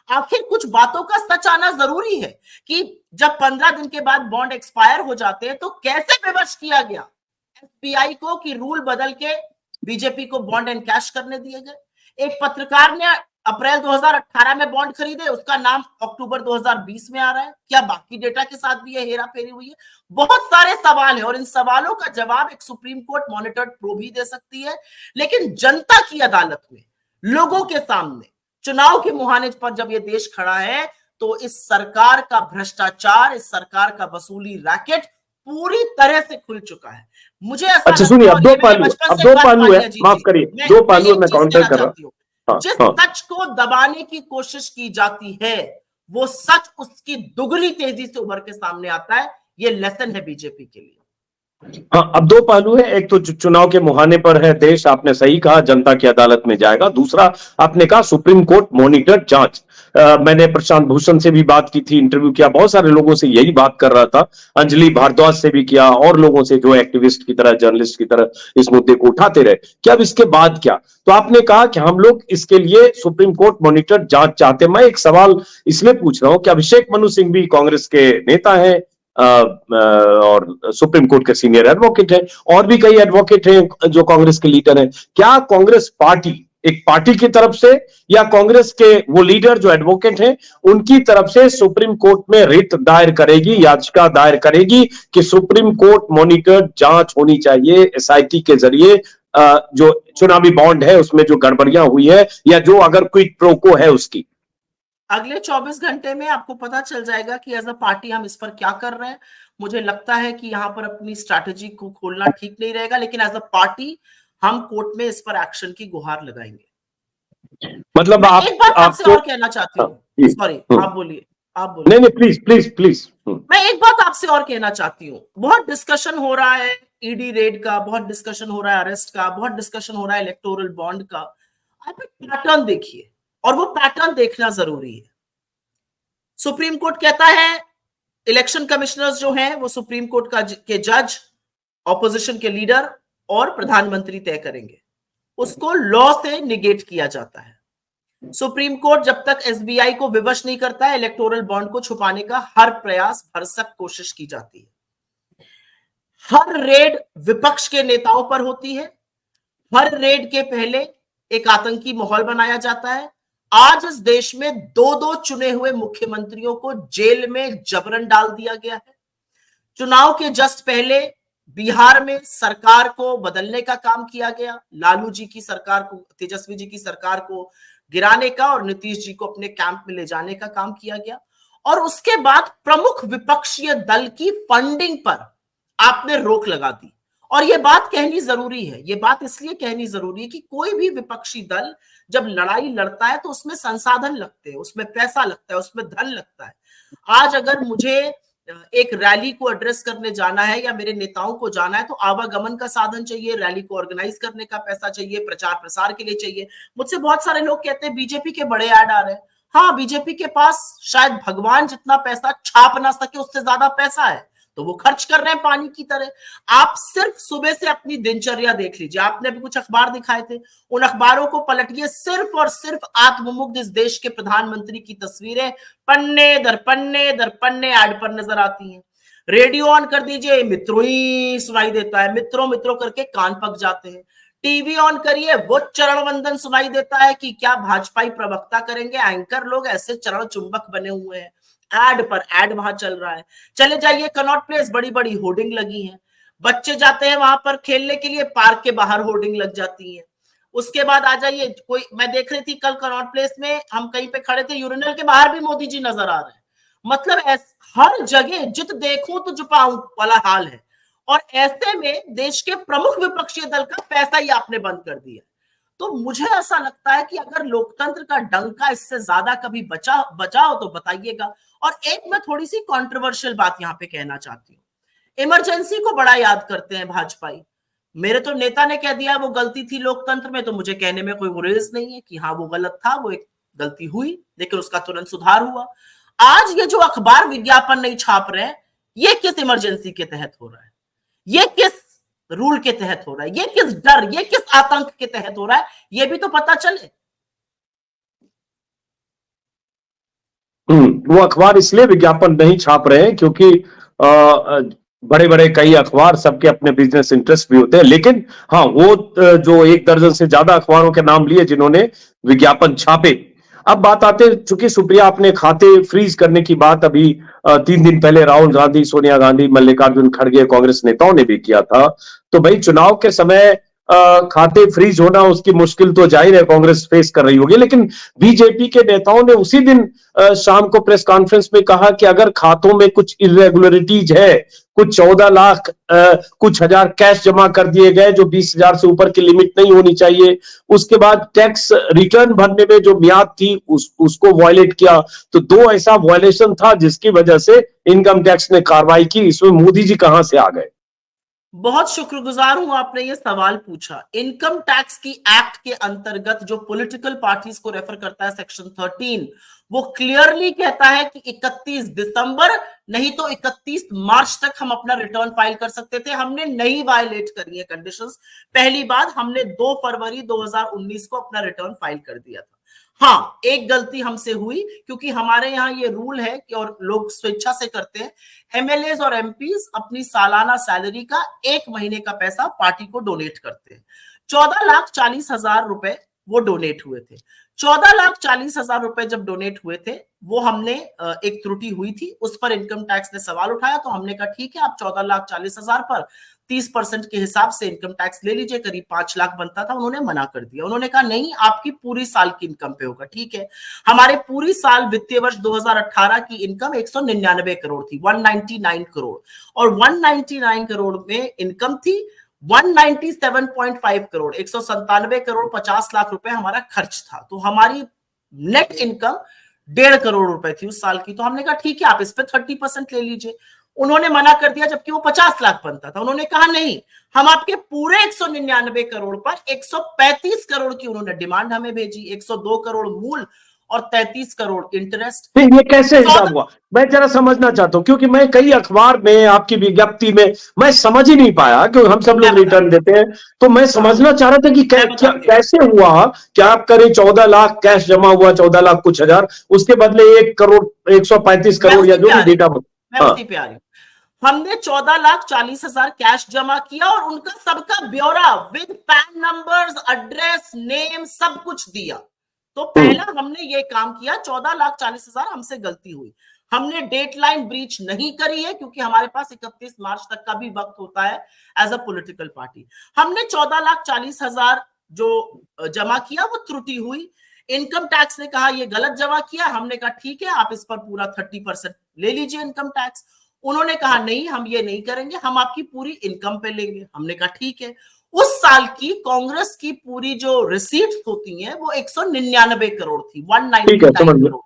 Speaker 2: आखिर कुछ बातों का सच आना जरूरी है कि जब 15 दिन के बाद बॉन्ड एक्सपायर हो जाते हैं तो कैसे विवश किया गया एसबीआई को कि रूल बदल के बीजेपी को बॉन्ड एंड कैश करने दिए गए। एक पत्रकार ने अप्रैल 2018 में बॉन्ड खरीदे, उसका नाम अक्टूबर 2020 में आ रहा है। क्या बाकी डेटा के साथ भी ये हेरा फेरी हुई है? बहुत सारे सवाल है और इन सवालों का जवाब एक सुप्रीम कोर्ट मॉनिटर्ड प्रोब ही दे सकती है। लेकिन जनता की अदालत में, लोगों के सामने, चुनाव के मुहाने पर जब ये देश खड़ा है, तो इस सरकार का भ्रष्टाचार, इस सरकार का वसूली रैकेट पूरी तरह से खुल चुका है। मुझे ऐसा
Speaker 1: अच्छा सुनिए, अब दो पालू है, माफ करिए, दो पालू मैं काउंटर कर रहा हूं।
Speaker 2: जिस सच को दबाने की कोशिश की जाती है, वो सच उसकी दुगनी तेजी से उभर के सामने आता है। ये लेसन है बीजेपी के लिए।
Speaker 1: हाँ, अब दो पहलू है। एक तो चुनाव के मुहाने पर है देश, आपने सही कहा, जनता की अदालत में जाएगा। दूसरा, आपने कहा सुप्रीम कोर्ट मॉनिटर जांच। मैंने प्रशांत भूषण से भी बात की थी, इंटरव्यू किया, बहुत सारे लोगों से यही बात कर रहा था, अंजलि भारद्वाज से भी किया, और लोगों से जो एक्टिविस्ट की तरह, जर्नलिस्ट की तरह इस मुद्दे को उठाते रहे कि अब इसके बाद क्या। तो आपने कहा कि हम लोग इसके लिए सुप्रीम कोर्ट मॉनिटर जांच चाहते हैं। मैं एक सवाल इसलिए पूछ रहा हूं कि अभिषेक मनु सिंह भी कांग्रेस के नेता है और सुप्रीम कोर्ट के सीनियर एडवोकेट हैं, और भी कई एडवोकेट हैं जो कांग्रेस के लीडर हैं। क्या कांग्रेस पार्टी एक पार्टी की तरफ से, या कांग्रेस के वो लीडर जो एडवोकेट हैं उनकी तरफ से सुप्रीम कोर्ट में रिट दायर करेगी, याचिका दायर करेगी कि सुप्रीम कोर्ट मॉनिटर जांच होनी चाहिए एसआईटी के जरिए, जो चुनावी बॉन्ड है उसमें जो गड़बड़ियां हुई है, या जो अगर क्विड प्रो को है उसकी?
Speaker 2: अगले 24 घंटे में आपको पता चल जाएगा कि एज अ पार्टी हम इस पर क्या कर रहे हैं। मुझे लगता है कि यहाँ पर अपनी स्ट्रैटेजी को खोलना ठीक नहीं रहेगा, लेकिन एज अ पार्टी हम कोर्ट में इस पर एक्शन की गुहार लगाएंगे।
Speaker 1: मतलब आप
Speaker 2: एक बात आपसे और कहना चाहती हूँ, सॉरी आप बोलिए। आप बोलो।
Speaker 1: नहीं नहीं, प्लीज प्लीज प्लीज।
Speaker 2: मैं एक बात आपसे और कहना चाहती हूँ, बहुत डिस्कशन हो रहा है ईडी रेड का, बहुत डिस्कशन हो रहा है अरेस्ट का, बहुत डिस्कशन हो रहा है इलेक्टोरल बॉन्ड का। आप एक पैटर्न देखिए, और वो पैटर्न देखना जरूरी है। सुप्रीम कोर्ट कहता है इलेक्शन कमिश्नर्स जो हैं वो सुप्रीम कोर्ट के जज, ऑपोजिशन के लीडर और प्रधानमंत्री तय करेंगे। उसको लॉ से निगेट किया जाता है। सुप्रीम कोर्ट जब तक एसबीआई को विवश नहीं करता है, इलेक्टोरल बॉन्ड को छुपाने का हर प्रयास, भरसक कोशिश की जाती है। हर रेड विपक्ष के नेताओं पर होती है। हर रेड के पहले एक आतंकी माहौल बनाया जाता है। आज इस देश में दो दो चुने हुए मुख्यमंत्रियों को जेल में जबरन डाल दिया गया है। चुनाव के जस्ट पहले बिहार में सरकार को बदलने का काम किया गया, लालू जी की सरकार को, तेजस्वी जी की सरकार को गिराने का और नीतीश जी को अपने कैंप में ले जाने का काम किया गया। और उसके बाद प्रमुख विपक्षीय दल की फंडिंग पर आपने रोक लगा दी। और यह बात कहनी जरूरी है, यह बात इसलिए कहनी जरूरी है कि कोई भी विपक्षी दल जब लड़ाई लड़ता है तो उसमें संसाधन लगते हैं, उसमें पैसा लगता है, उसमें धन लगता है। आज अगर मुझे एक रैली को एड्रेस करने जाना है या मेरे नेताओं को जाना है तो आवागमन का साधन चाहिए, रैली को ऑर्गेनाइज करने का पैसा चाहिए, प्रचार प्रसार के लिए चाहिए। मुझसे बहुत सारे लोग कहते हैं बीजेपी के बड़े ऐड आ रहे हैं। हाँ, बीजेपी के पास शायद भगवान जितना पैसा छाप ना सके उससे ज्यादा पैसा है, तो वो खर्च कर रहे हैं पानी की तरह। आप सिर्फ सुबह से अपनी दिनचर्या देख लीजिए। आपने अभी कुछ अखबार दिखाए थे, उन अखबारों को पलटिए, सिर्फ और सिर्फ आत्ममुग्ध इस देश के प्रधानमंत्री की तस्वीरें पन्ने दर पन्ने दर पन्ने ऐड पर नजर आती हैं। रेडियो ऑन कर दीजिए, मित्रों ही सुनाई देता है, मित्रों मित्रों करके कान पक जाते हैं। टीवी ऑन करिए, वो चरण वंदन सुनाई देता है कि क्या भाजपाई प्रवक्ता करेंगे। एंकर लोग ऐसे चरण चुंबक बने हुए हैं, एड पर एड वहां चल रहा है। चले जाइए कनॉट प्लेस, बड़ी बड़ी होर्डिंग लगी हैं। बच्चे जाते हैं वहां पर खेलने के लिए, पार्क के बाहर होर्डिंग लग जाती है। उसके बाद आ जाइए, कोई, मैं देख रही थी कल कनॉट प्लेस में, हम कहीं पे खड़े थे, यूरिनल के बाहर भी मोदी जी नजर आ रहे हैं। मतलब हर जगह जित देखूं तो जुपाऊं वाला हाल है। और ऐसे में देश के प्रमुख विपक्षी दल का पैसा ही आपने बंद कर दिया। तो मुझे ऐसा लगता है कि अगर लोकतंत्र का डंका इससे ज्यादा कभी बचाओ तो बताइएगा। और एक मैं थोड़ी सी कंट्रोवर्शियल बात यहां पे कहना चाहती हूँ। इमरजेंसी को बड़ा याद करते हैं भाजपाई। मेरे तो नेता ने कह दिया वो गलती थी लोकतंत्र में, तो मुझे कहने में कोई गुरेज नहीं है कि हाँ वो गलत था, वो एक गलती हुई, लेकिन उसका तुरंत सुधार हुआ। आज ये जो अखबार विज्ञापन नहीं छाप रहे हैं, ये किस इमरजेंसी के तहत हो रहा है, ये किस रूल के तहत हो रहा है, ये किस डर, ये किस आतंक के तहत हो रहा है, ये भी तो पता चले।
Speaker 1: वो अखबार इसलिए विज्ञापन नहीं छाप रहे हैं क्योंकि बड़े बड़े कई अखबार, सबके अपने बिजनेस इंटरेस्ट भी होते हैं। लेकिन हाँ, वो जो 1 दर्जन से ज्यादा अखबारों के नाम लिए जिन्होंने विज्ञापन छापे। अब बात आते, चूंकि सुप्रिया, आपने खाते फ्रीज करने की बात अभी 3 दिन पहले राहुल गांधी, सोनिया गांधी, मल्लिकार्जुन खड़गे, कांग्रेस नेताओं ने भी किया था। तो भाई चुनाव के समय खाते फ्रीज होना, उसकी मुश्किल तो जाहिर है कांग्रेस फेस कर रही होगी। लेकिन बीजेपी के नेताओं ने उसी दिन शाम को प्रेस कॉन्फ्रेंस में कहा कि अगर खातों में कुछ इरेगुलरिटीज है, कुछ 14 लाख कुछ हजार कैश जमा कर दिए गए जो 20,000 से ऊपर की लिमिट नहीं होनी चाहिए, उसके बाद टैक्स रिटर्न भरने में जो मियाद थी उसको वायलेट किया, तो 2 ऐसा वायलेशन था जिसकी वजह से इनकम टैक्स ने कार्रवाई की। इसमें मोदी जी कहां से आ गए?
Speaker 2: बहुत शुक्रगुजार हूं आपने ये सवाल पूछा। इनकम टैक्स की एक्ट के अंतर्गत जो पॉलिटिकल पार्टीज को रेफर करता है सेक्शन 13, वो क्लियरली कहता है कि 31 दिसंबर नहीं तो 31 मार्च तक हम अपना रिटर्न फाइल कर सकते थे। हमने नहीं वायलेट करी है कंडीशंस। पहली बात, हमने 2 फरवरी 2019 को अपना रिटर्न फाइल कर दिया था। हाँ, एक गलती हमसे हुई, क्योंकि हमारे यहाँ ये रूल है कि, और लोग स्वेच्छा से करते हैं, एमएलएज और एमपीज अपनी सालाना सैलरी का 1 महीने का पैसा पार्टी को डोनेट करते हैं। 14,40,000 रुपए वो डोनेट हुए थे। 14,40,000 रुपए जब डोनेट हुए थे, वो हमने एक त्रुटि हुई थी, उस पर इनकम टैक्स ने सवाल उठाया। तो हमने कहा ठीक है, आप 14,40,000 पर 30% के हिसाब से इनकम टैक्स ले लीजिए, करीब 5 लाख बनता था। उन्होंने मना कर दिया। उन्होंने कहा नहीं, आपकी पूरी साल की इनकम पे होगा। ठीक है, हमारे पूरी साल वित्तीय वर्ष 2018 की इनकम 199 करोड़ थी, 199 करोड़, और 199 करोड़ में इनकम थी 197.5 करोड़, 197 करोड़ 50 लाख रुपए हमारा खर्च था। तो हमारी नेट इनकम 1.5 करोड़ रुपए थी उस साल की। तो हमने कहा ठीक है, आप इस पे 30% ले लीजिए। उन्होंने मना कर दिया, जबकि वो 50 लाख बनता था। उन्होंने कहा नहीं, हम आपके पूरे 199 करोड़ पर 135 करोड़ की उन्होंने डिमांड हमें भेजी, 102 करोड़ मूल और 33 करोड़ इंटरेस्ट।
Speaker 1: नहीं, ये कैसे हिसाब
Speaker 2: 14
Speaker 1: हुआ, मैं जरा समझना चाहता हूं, क्योंकि मैं कई अखबार में आपकी विज्ञप्ति में मैं समझ ही नहीं पाया, क्योंकि हम सब
Speaker 2: मैं
Speaker 1: लोग
Speaker 2: बता
Speaker 1: रिटर्न देते हैं, तो मैं समझना चाह रहा था कि
Speaker 2: मैं
Speaker 1: क्या
Speaker 2: बताती हूँ।
Speaker 1: कैसे हुआ। क्या आप करें 14 लाख कैश जमा हुआ, 14 लाख कुछ हजार, उसके बदले 1 करोड़ 135
Speaker 2: मैं
Speaker 1: करोड़ या
Speaker 2: उसी
Speaker 1: जो
Speaker 2: पे
Speaker 1: भी
Speaker 2: आ रही
Speaker 1: डेटा।
Speaker 2: हूँ, मैं
Speaker 1: हाँ,
Speaker 2: उसी पे आ रही हूँ। हमने 14,40,000 कैश जमा किया और उनका सबका ब्यौरा with pan numbers, address, name, सब कुछ दिया। तो पहला हमने ये काम किया। 14,40,000 हमसे गलती हुई। हमने डेट लाइन ब्रीच नहीं करी है, क्योंकि हमारे पास 31 मार्च तक का भी वक्त होता है एज अ पॉलिटिकल पार्टी। हमने 14,40,000 जो जमा किया वो त्रुटि हुई। इनकम टैक्स ने कहा ये गलत जमा किया। हमने कहा ठीक है, आप इस पर पूरा 30% ले लीजिए इनकम टैक्स। उन्होंने कहा नहीं, हम ये नहीं करेंगे, हम आपकी पूरी इनकम पे लेंगे। हमने कहा ठीक है। उस साल की कांग्रेस की पूरी जो रिसीट्स होती हैं वो 199 करोड़ थी,
Speaker 1: ठीक है,
Speaker 2: 199
Speaker 1: समझ गया।
Speaker 2: करोड़।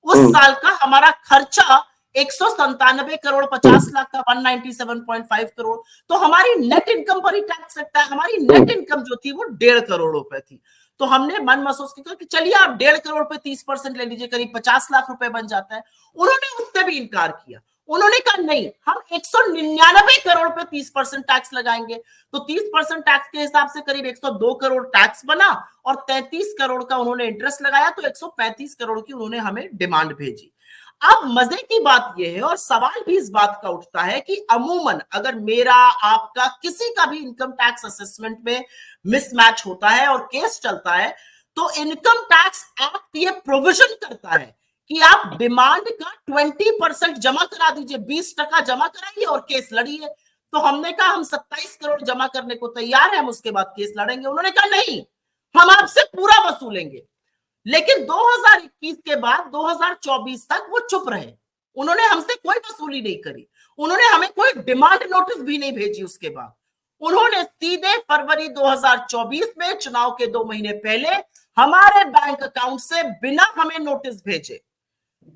Speaker 2: उस साल का हमारा खर्चा 197 करोड़ 50 लाख का, 197.5 करोड़। तो हमारी नेट इनकम पर ही टैक्स लगता है। हमारी नेट इनकम जो थी वो 1.5 करोड़ रुपए थी। तो हमने मन महसूस किया कि चलिए आप 1.5 करोड़ पे 30% ले लीजिए, करीब 50 लाख रुपए बन जाता है। उन्होंने उससे भी इनकार किया। उन्होंने कहा नहीं, हम 199 करोड़ पे 30% टैक्स लगाएंगे। तो 30% टैक्स के हिसाब से करीब 102 करोड़ टैक्स बना और 33 करोड़ का उन्होंने इंटरेस्ट लगाया। तो 135 करोड़ की उन्होंने हमें डिमांड भेजी। अब मजे की बात यह है और सवाल भी इस बात का उठता है कि अमूमन अगर मेरा आपका किसी का भी इनकम टैक्स असेसमेंट में मिसमैच होता है और केस चलता है, तो इनकम टैक्स एक्ट ये प्रोविजन करता है कि आप डिमांड का 20% जमा करा दीजिए, 20% जमा कराइए और केस लड़िए। तो हमने कहा हम 27 करोड़ जमा करने को तैयार है, हम उसके बाद केस लड़ेंगे। उन्होंने कहा नहीं, हम आपसे पूरा वसूलेंगे। लेकिन 2021 के बाद 2024 तक वो चुप रहे। उन्होंने हमसे कोई वसूली नहीं करी। उन्होंने हमें कोई डिमांड नोटिस भी नहीं भेजी। उसके बाद उन्होंने सीधे फरवरी 2024 में, चुनाव के 2 महीने पहले, हमारे बैंक अकाउंट से बिना हमें नोटिस भेजे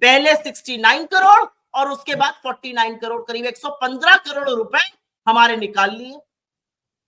Speaker 2: पहले 69 करोड़ और उसके बाद 49 करोड़, करीब 115 करोड़ रुपए हमारे निकाल लिए।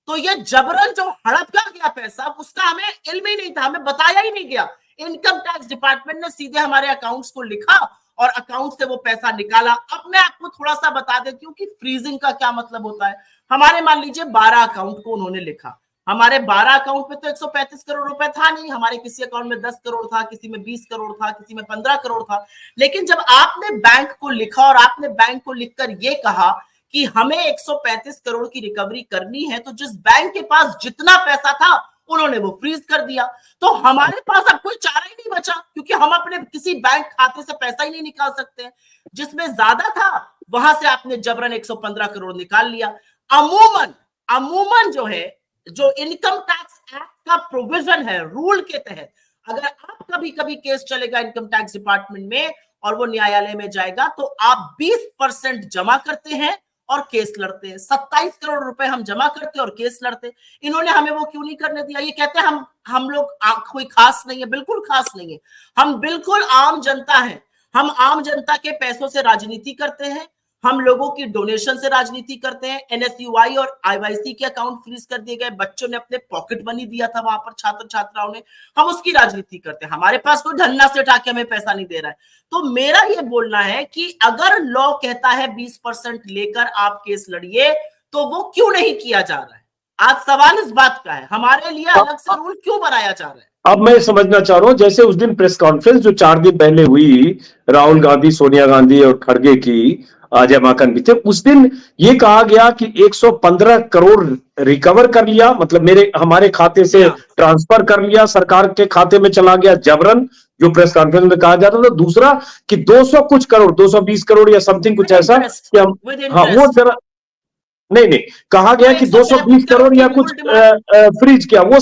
Speaker 2: तो ये जबरन जो हड़प गया पैसा, उसका हमें इल्म ही नहीं था, हमें बताया ही नहीं गया। इनकम टैक्स डिपार्टमेंट ने सीधे हमारे अकाउंट्स को लिखा और अकाउंट से वो पैसा निकाला। अब मैं आपको थोड़ा सा बता देती हूँ कि फ्रीजिंग का क्या मतलब होता है। हमारे मान लीजिए 12 अकाउंट को उन्होंने लिखा। हमारे 12 अकाउंट में तो 135 करोड़ रुपए था नहीं। हमारे किसी अकाउंट में 10 करोड़ था, किसी में 20 करोड़ था, किसी में 15 करोड़ था। लेकिन जब आपने बैंक को लिखा और आपने बैंक को लिखकर ये कहा कि हमें 135 करोड़ की रिकवरी करनी है, तो जिस बैंक के पास जितना पैसा था उन्होंने वो फ्रीज कर दिया। तो हमारे पास अब कोई चारा ही नहीं बचा, क्योंकि हम अपने किसी बैंक खाते से पैसा ही नहीं निकाल सकते। जिसमें ज्यादा था वहां से आपने जबरन 115 करोड़ निकाल लिया। अमूमन जो है, जो इनकम टैक्स एक्ट का प्रोविजन है रूल के तहत, अगर आप कभी केस चलेगा इनकम टैक्स डिपार्टमेंट में और वो न्यायालय में जाएगा, तो आप 20% जमा करते हैं और केस लड़ते हैं। 27 करोड़ रुपए हम जमा करते और केस लड़ते। इन्होंने हमें वो क्यों नहीं करने दिया? ये कहते हैं हम लोग कोई खास नहीं है। बिल्कुल खास नहीं है, हम बिल्कुल आम जनता है। हम आम जनता के पैसों से राजनीति करते हैं, हम लोगों की डोनेशन से राजनीति करते हैं। एनएसयूआई और आईवाईसी के अकाउंट फ्रीज कर दिए गए, बच्चों ने अपने पॉकेट मनी दिया था वहां पर, छात्र छात्राओं ने, हम उसकी राजनीति करते हैं। हमारे पास कोई धन्ना से उठा के हमें पैसा नहीं दे रहा है। तो मेरा ये बोलना है कि अगर लॉ कहता है 20% लेकर आप केस लड़िए, तो वो क्यों नहीं किया जा रहा है? आज सवाल इस बात का है, हमारे लिए अलग से रूल क्यों बनाया जा रहा है?
Speaker 1: अब मैं समझना चाह रहा हूं, जैसे उस दिन प्रेस कॉन्फ्रेंस जो 4 दिन पहले हुई राहुल गांधी, सोनिया गांधी और खड़गे की, अजय माकन भी थे, उस दिन ये कहा गया कि 115 करोड़ रिकवर कर लिया, मतलब हमारे खाते से ट्रांसफर कर लिया, सरकार के खाते में चला गया जबरन, जो प्रेस कॉन्फ्रेंस में कहा जाता था। दूसरा कि 200 कुछ करोड़, 220 करोड़ या समथिंग कुछ ऐसा कि हम, हाँ वो जरा नहीं कहा गया कि 220 करोड़ या कुछ फ्रीज किया। वो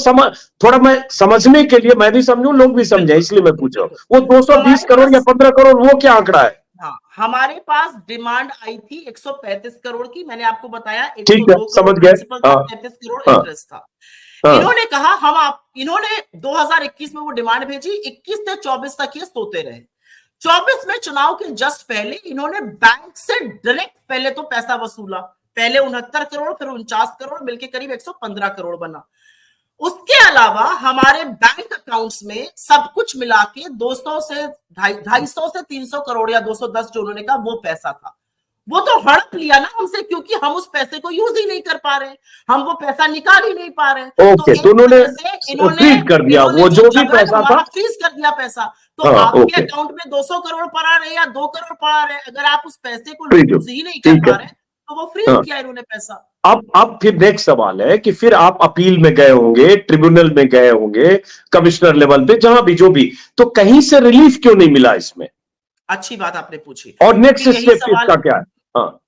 Speaker 1: थोड़ा मैं समझने के लिए, मैं भी समझूं, लोग भी समझे, इसलिए मैं पूछ रहा हूं, वो 220 करोड़ या 15 करोड़ वो क्या आंकड़ा है?
Speaker 2: हाँ, हमारे पास डिमांड आई थी 135 करोड़ की। मैंने आपको बताया
Speaker 1: 102 समझ गए,
Speaker 2: 33 करोड़ इंटरेस्ट था। इन्होंने कहा इन्होंने 2021 में वो डिमांड भेजी, 21 से 24 तक ये सोते रहे। 24 में चुनाव के जस्ट पहले इन्होंने बैंक से डायरेक्ट पहले तो पैसा वसूला, पहले 69 करोड़, फिर 49 करोड़, मिलके करीब 115 करोड़ बना। उसके अलावा हमारे बैंक अकाउंट्स में सब कुछ मिला के 200 से 250 से 300 करोड़ या 210 जो उन्होंने कहा वो पैसा था। वो तो हड़प लिया ना हमसे, क्योंकि हम उस पैसे को यूज ही नहीं कर पा रहे, हम वो पैसा निकाल ही नहीं पा रहे।
Speaker 1: ओके, तो उन्होंने फ्रीज कर दिया वो जो भी पैसा था,
Speaker 2: फ्रीज कर दिया पैसा। तो आपके अकाउंट में 200 करोड़ पड़ा रहे या 2 करोड़ पड़ा रहे, अगर आप उस पैसे को यूज ही नहीं कर पा रहे तो वो फ्रीज किया इन्होंने पैसा।
Speaker 1: अब फिर नेक्स्ट सवाल है कि फिर आप अपील में गए होंगे, ट्रिब्यूनल में गए होंगे, कमिश्नर लेवल पे, जहां भी जो भी, तो कहीं से रिलीफ क्यों नहीं मिला इसमें?
Speaker 2: अच्छी बात आपने पूछी।
Speaker 1: और नेक्स्ट स्टेप इसका क्या है? हाँ,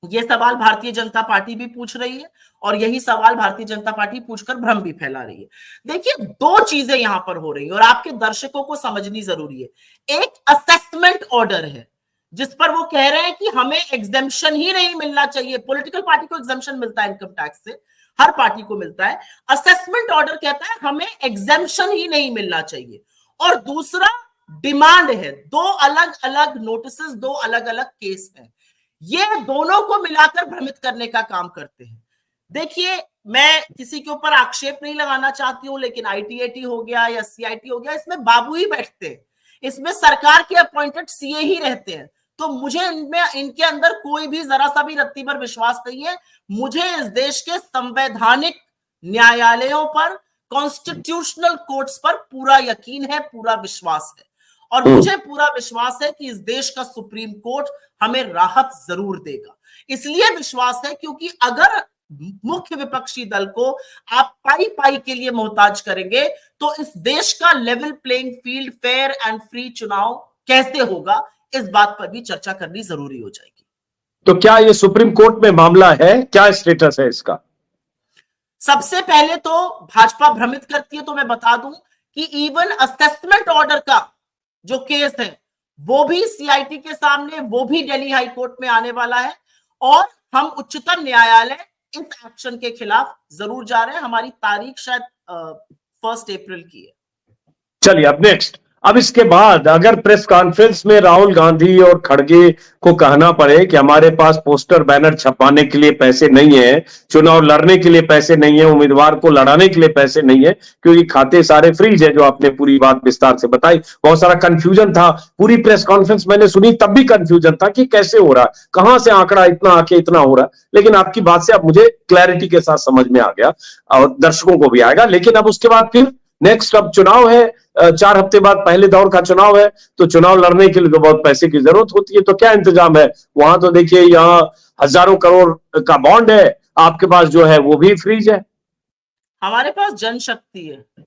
Speaker 2: ये सवाल भारतीय जनता पार्टी भी पूछ रही है और यही सवाल भारतीय जनता पार्टी पूछकर भ्रम भी फैला रही है। देखिए, दो चीजें यहां पर हो रही है और आपके दर्शकों को समझनी जरूरी है। एक असेसमेंट ऑर्डर है जिस पर वो कह रहे हैं कि हमें एग्जेम्पशन ही नहीं मिलना चाहिए। पॉलिटिकल पार्टी को एग्जेम्पशन मिलता है इनकम टैक्स से, हर पार्टी को मिलता है। असेसमेंट ऑर्डर कहता है हमें एग्जेम्पशन ही नहीं मिलना चाहिए। और दूसरा डिमांड है, दो अलग अलग नोटिसेस, दो अलग अलग केस हैं। ये दोनों को मिलाकर भ्रमित करने का काम करते हैं। देखिए, मैं किसी के ऊपर आक्षेप नहीं लगाना चाहती हूं, लेकिन आईटीएटी हो गया या सीआईटी हो गया, इसमें बाबू ही बैठते हैं, इसमें सरकार के अपॉइंटेड सीए ही रहते हैं। तो मुझे इनके अंदर कोई भी जरा सा भी रत्ती भर विश्वास नहीं है। मुझे इस देश के संवैधानिक न्यायालयों पर, कॉन्स्टिट्यूशनल कोर्ट्स पर पूरा यकीन है, पूरा विश्वास है। और मुझे पूरा विश्वास है कि इस देश का सुप्रीम कोर्ट हमें राहत जरूर देगा। इसलिए विश्वास है क्योंकि अगर मुख्य विपक्षी दल को आप पाई पाई के लिए मोहताज करेंगे तो इस देश का level playing field, fair and free चुनाव कैसे होगा, इस बात पर भी चर्चा करनी जरूरी हो जाएगी।
Speaker 1: तो क्या ये सुप्रीम कोर्ट में मामला है, क्या स्टेटस है इसका?
Speaker 2: सबसे पहले तो भाजपा भ्रमित करती है, तो मैं बता दूं कि इवन असेसमेंट ऑर्डर का जो केस है वो भी सीआईटी के सामने, वो भी दिल्ली हाई कोर्ट में आने वाला है और हम उच्चतम न्यायालय इस एक्शन के खिलाफ जरूर जा रहे हैं। हमारी तारीख शायद 1 अप्रैल की है।
Speaker 1: चलिए, अब नेक्स्ट, अब इसके बाद अगर प्रेस कॉन्फ्रेंस में राहुल गांधी और खड़गे को कहना पड़े कि हमारे पास पोस्टर बैनर छपवाने के लिए पैसे नहीं है, चुनाव लड़ने के लिए पैसे नहीं है, उम्मीदवार को लड़ाने के लिए पैसे नहीं है, क्योंकि खाते सारे फ्रीज है, जो आपने पूरी बात विस्तार से बताई, बहुत सारा कंफ्यूजन था, पूरी प्रेस कॉन्फ्रेंस मैंने सुनी तब भी कंफ्यूजन था कि कैसे हो रहा, कहां से आंकड़ा इतना आके इतना हो रहा। लेकिन आपकी बात से अब मुझे क्लैरिटी के साथ समझ में आ गया और दर्शकों को भी आएगा। लेकिन अब उसके बाद फिर नेक्स्ट, अब चुनाव है, 4 हफ्ते बाद पहले दौर का चुनाव है, तो चुनाव लड़ने के लिए तो बहुत पैसे की जरूरत होती है। तो क्या इंतजाम है वहां? तो देखिए, यहाँ हजारों करोड़ का बॉन्ड है, आपके पास जो है वो भी फ्रीज है।
Speaker 2: हमारे पास जनशक्ति है।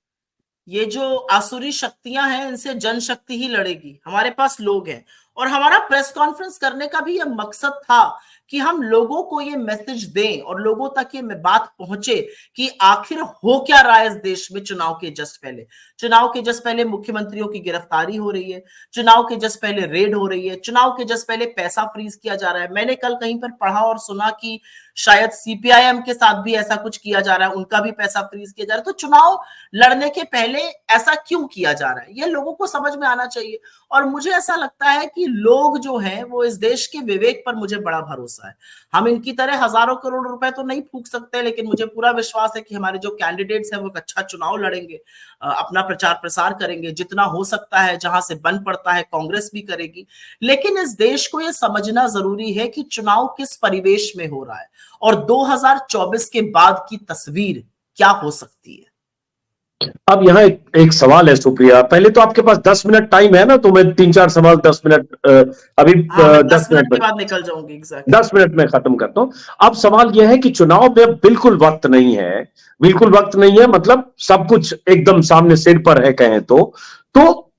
Speaker 2: ये जो आसुरी शक्तियां हैं, इनसे जनशक्ति ही लड़ेगी। हमारे पास लोग हैं और हमारा प्रेस कॉन्फ्रेंस करने का भी ये मकसद था कि हम लोगों को ये मैसेज दें और लोगों तक ये बात पहुंचे कि आखिर हो क्या रहा है इस देश में। चुनाव के जस्ट पहले मुख्यमंत्रियों की गिरफ्तारी हो रही है, चुनाव के जस्ट पहले रेड हो रही है, चुनाव के जस्ट पहले पैसा फ्रीज किया जा रहा है। मैंने कल कहीं पर पढ़ा और सुना कि शायद सीपीआईएम के साथ भी ऐसा कुछ किया जा रहा है, उनका भी पैसा फ्रीज किया जा रहा है। तो चुनाव लड़ने के पहले ऐसा क्यों किया जा रहा है, ये लोगों को समझ में आना चाहिए। और मुझे ऐसा लगता है कि लोग जो हैं वो इस देश के विवेक पर मुझे बड़ा भरोसा है। हम इनकी तरह हजारों करोड़ रुपए तो नहीं फूंक सकते, लेकिन मुझे पूरा विश्वास है कि हमारे जो कैंडिडेट्स हैं वो एक अच्छा चुनाव लड़ेंगे, अपना प्रचार प्रसार करेंगे, जितना हो सकता है, जहां से बन पड़ता है कांग्रेस भी करेगी। लेकिन इस देश को यह समझना जरूरी है कि चुनाव किस परिवेश में हो रहा है और 2024 के बाद की तस्वीर क्या हो सकती है।
Speaker 1: अब यहाँ एक सवाल है सुप्रिया, पहले तो आपके पास 10 मिनट टाइम है ना, तो मैं 3-4 सवाल 10 मिनट अभी 10 मिनट
Speaker 2: के बाद निकल जाऊंगी। एग्जैक्टली
Speaker 1: 10 मिनट में खत्म करता हूं। अब सवाल यह है कि चुनाव में बिल्कुल वक्त नहीं है, बिल्कुल वक्त नहीं है, मतलब सब कुछ एकदम सामने सिर पर है कहें तो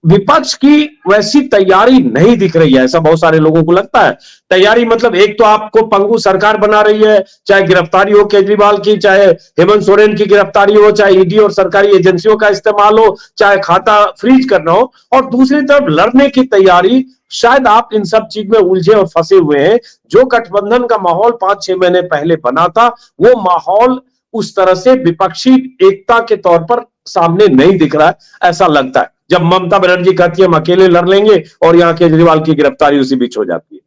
Speaker 1: विपक्ष की वैसी तैयारी नहीं दिख रही है, ऐसा बहुत सारे लोगों को लगता है। तैयारी मतलब एक तो आपको पंगु सरकार बना रही है, चाहे गिरफ्तारी हो केजरीवाल की, चाहे हेमंत सोरेन की गिरफ्तारी हो, चाहे ईडी और सरकारी एजेंसियों का इस्तेमाल हो, चाहे खाता फ्रीज करना हो, और दूसरी तरफ लड़ने की तैयारी। शायद आप इन सब चीज में उलझे और फंसे हुए हैं। जो गठबंधन का माहौल 5-6 महीने पहले बना था, वो माहौल उस तरह से विपक्षी एकता के तौर पर सामने नहीं दिख रहा है, ऐसा लगता है। जब ममता बनर्जी कहती है हम अकेले लड़ लेंगे और यहां केजरीवाल की गिरफ्तारी उसी बीच हो जाती है।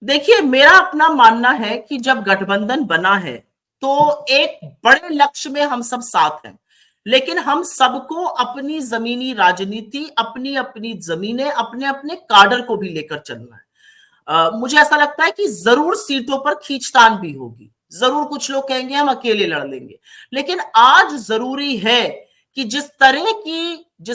Speaker 2: देखिए, मेरा अपना मानना है कि जब गठबंधन बना है तो एक बड़े लक्ष्य में हम सब साथ हैं, लेकिन हम सबको अपनी जमीनी राजनीति, अपनी अपनी जमीनें, अपने अपने काडर को भी लेकर चलना है। मुझे ऐसा लगता है कि जरूर सीटों पर खींचतान भी होगी, जरूर कुछ लोग कहेंगे हम अकेले लड़ लेंगे, लेकिन आज जरूरी है कि जिस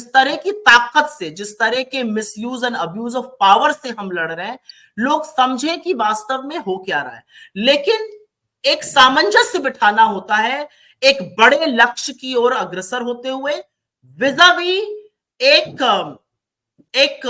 Speaker 2: तरह की ताकत से, जिस तरह के misuse and abuse of power से हम लड़ रहे हैं, लोग समझें कि वास्तव में हो क्या रहा है। लेकिन एक सामंजस्य बिठाना होता है, एक बड़े लक्ष्य की ओर अग्रसर होते हुए, विजावी एक एक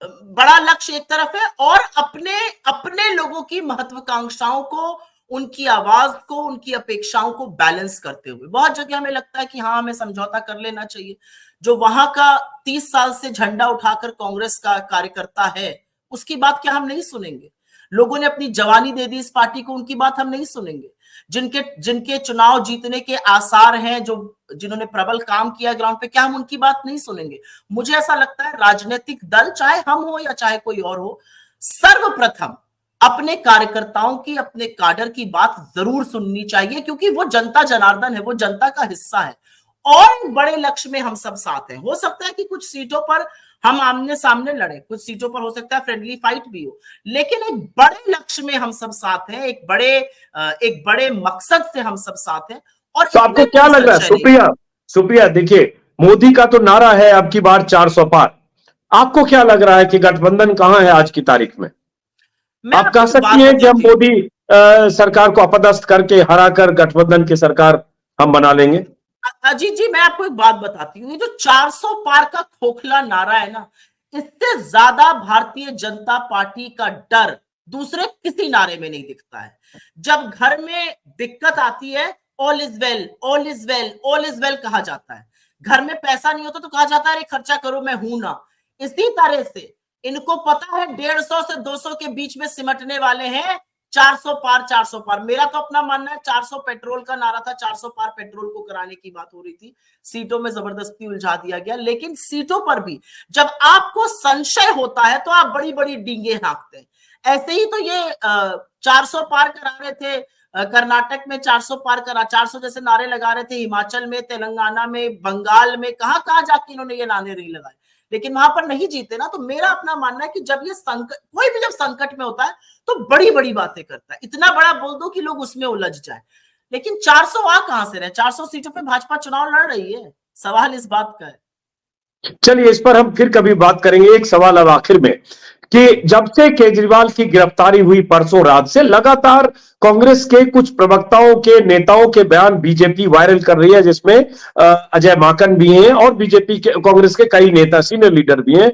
Speaker 2: बड़ा लक्ष्य एक तरफ है और अपने अपने लोगों की महत्वाकांक्षाओं को, उनकी आवाज को, उनकी अपेक्षाओं को बैलेंस करते हुए। बहुत जगह हमें लगता है कि हाँ, हमें समझौता कर लेना चाहिए। जो वहां का 30 साल से झंडा उठाकर कांग्रेस का कार्यकर्ता है, उसकी बात क्या हम नहीं सुनेंगे? लोगों ने अपनी जवानी दे दी इस पार्टी को, उनकी बात हम नहीं सुनेंगे? जिनके जिनके चुनाव जीतने के आसार हैं, जो जिन्होंने प्रबल काम किया ग्राउंड पे, क्या हम उनकी बात नहीं सुनेंगे? मुझे ऐसा लगता है राजनीतिक दल, चाहे हम हो या चाहे कोई और हो, सर्वप्रथम अपने कार्यकर्ताओं की, अपने काडर की बात जरूर सुननी चाहिए, क्योंकि वो जनता जनार्दन है, वो जनता का हिस्सा है और बड़े लक्ष्य में हम सब साथ हैं। हो सकता है कि कुछ सीटों पर हम आमने सामने लड़े, कुछ सीटों पर हो सकता है फ्रेंडली फाइट भी हो, लेकिन एक बड़े लक्ष्य में हम सब साथ हैं, एक बड़े मकसद से हम सब साथ हैं। और
Speaker 1: तो आपको क्या लग रहा है सुप्रिया? सुप्रिया देखिए, मोदी का तो नारा है अब की बार 400 पार। आपको क्या लग रहा है कि गठबंधन कहां है आज की तारीख में? आप कह सकती हैं कि हम मोदी सरकार को अपदस्थ करके हराकर गठबंधन की सरकार हम बना लेंगे?
Speaker 2: अजीत जी, मैं आपको एक बात बताती हूँ, ये जो 400 पार का खोखला नारा है ना, इससे ज्यादा भारतीय जनता पार्टी का डर दूसरे किसी नारे में नहीं दिखता है। जब घर में दिक्कत आती है, all is well, all is well, all is well कहा जाता है। घर में पैसा नहीं होता तो कहा जाता है अरे खर्चा करो, मैं हूं ना। इसी तरह से इनको पता है 150 से 200 के बीच में सिमटने वाले हैं 400 पार, 400 पार। मेरा तो अपना मानना है 400 पेट्रोल का नारा था, 400 पार पेट्रोल को कराने की बात हो रही थी, सीटों में जबरदस्ती उलझा दिया गया। लेकिन सीटों पर भी जब आपको संशय होता है तो आप बड़ी बड़ी डींगे हाँकते हैं। ऐसे ही तो ये 400 पार करा रहे थे कर्नाटक में, 400 पार करा, 400 जैसे नारे लगा रहे थे हिमाचल में, तेलंगाना में, बंगाल में, कहां कहां जाके इन्होंने ये नारे नहीं लगाए, लेकिन वहां पर नहीं जीते ना। तो मेरा अपना मानना है कि जब ये संकट, कोई भी जब संकट में होता है तो बड़ी बड़ी बातें करता है, इतना बड़ा बोल दो कि लोग उसमें उलझ जाए। लेकिन 400 आ कहां से रहे? 400 सीटों पे भाजपा चुनाव लड़ रही है, सवाल इस बात का है।
Speaker 1: चलिए, इस पर हम फिर कभी बात करेंगे। एक सवाल अब आखिर में कि जब से केजरीवाल की गिरफ्तारी हुई परसों रात से लगातार कांग्रेस के कुछ प्रवक्ताओं के, नेताओं के बयान बीजेपी वायरल कर रही है, जिसमें अजय माकन भी हैं और बीजेपी के, कांग्रेस के कई नेता, सीनियर लीडर भी हैं,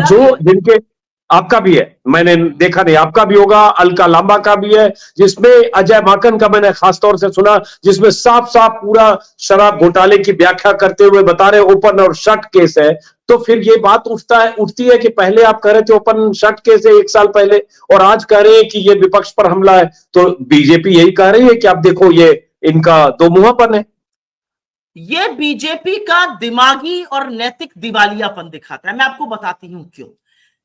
Speaker 1: जो जिनके, आपका भी है, मैंने देखा नहीं, आपका भी होगा, अलका लांबा का भी है, जिसमें अजय माकन का मैंने खासतौर से सुना, जिसमें साफ साफ पूरा शराब घोटाले की व्याख्या करते हुए बता रहे ओपन और शट केस है। तो फिर ये बात उठती है कि पहले आप कह रहे थे ओपन शट केस है 1 साल पहले, और आज कह रहे हैं कि ये विपक्ष पर हमला है। तो बीजेपी यही कह रही है कि आप देखो ये इनका दो मुंहापन है।
Speaker 2: ये बीजेपी का दिमागी और नैतिक दिवालियापन दिखाता है। मैं आपको बताती हूं क्यों।